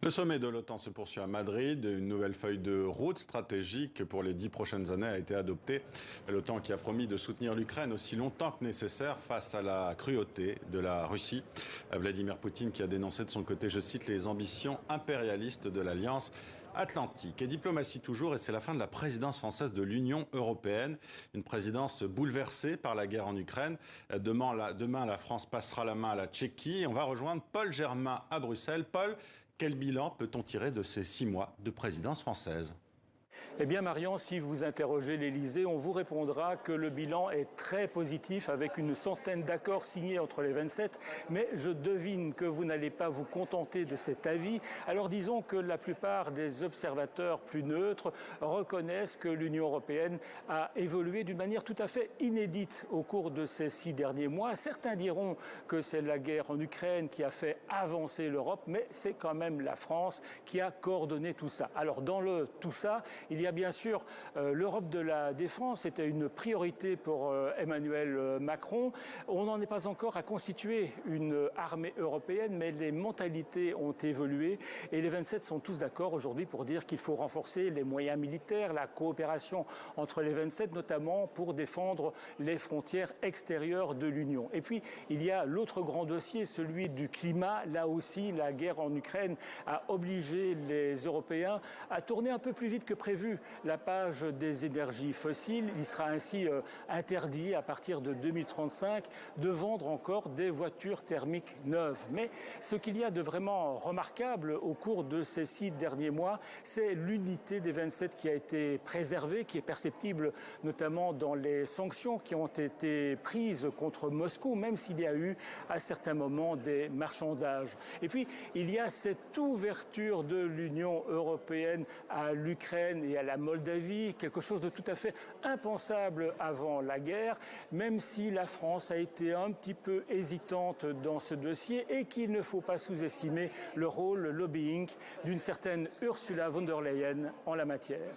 Le sommet de l'OTAN se poursuit à Madrid. Une nouvelle feuille de route stratégique pour les 10 prochaines années a été adoptée. L'OTAN qui a promis de soutenir l'Ukraine aussi longtemps que nécessaire face à la cruauté de la Russie. Vladimir Poutine qui a dénoncé de son côté, je cite, les ambitions impérialistes de l'Alliance atlantique. Et diplomatie toujours, et c'est la fin de la présidence française de l'Union européenne. Une présidence bouleversée par la guerre en Ukraine. Demain, la France passera la main à la Tchéquie. On va rejoindre Paul Germain à Bruxelles. Paul, quel bilan peut-on tirer de ces 6 mois de présidence française ? Eh bien Marion, si vous interrogez l'Élysée, on vous répondra que le bilan est très positif avec une centaine d'accords signés entre les 27. Mais je devine que vous n'allez pas vous contenter de cet avis. Alors disons que la plupart des observateurs plus neutres reconnaissent que l'Union européenne a évolué d'une manière tout à fait inédite au cours de ces 6 derniers mois. Certains diront que c'est la guerre en Ukraine qui a fait avancer l'Europe, mais c'est quand même la France qui a coordonné tout ça. Alors dans tout ça, il y a bien sûr l'Europe de la défense, c'était une priorité pour Emmanuel Macron. On n'en est pas encore à constituer une armée européenne, mais les mentalités ont évolué et les 27 sont tous d'accord aujourd'hui pour dire qu'il faut renforcer les moyens militaires, la coopération entre les 27, notamment pour défendre les frontières extérieures de l'Union. Et puis, il y a l'autre grand dossier, celui du climat. Là aussi, la guerre en Ukraine a obligé les Européens à tourner un peu plus vite que prévu la page des énergies fossiles. Il sera ainsi interdit à partir de 2035 de vendre encore des voitures thermiques neuves. Mais ce qu'il y a de vraiment remarquable au cours de ces 6 derniers mois, c'est l'unité des 27 qui a été préservée, qui est perceptible notamment dans les sanctions qui ont été prises contre Moscou, même s'il y a eu à certains moments des marchandages. Et puis, il y a cette ouverture de l'Union européenne à l'Ukraine et à la Moldavie, quelque chose de tout à fait impensable avant la guerre, même si la France a été un petit peu hésitante dans ce dossier et qu'il ne faut pas sous-estimer le rôle, le lobbying d'une certaine Ursula von der Leyen en la matière.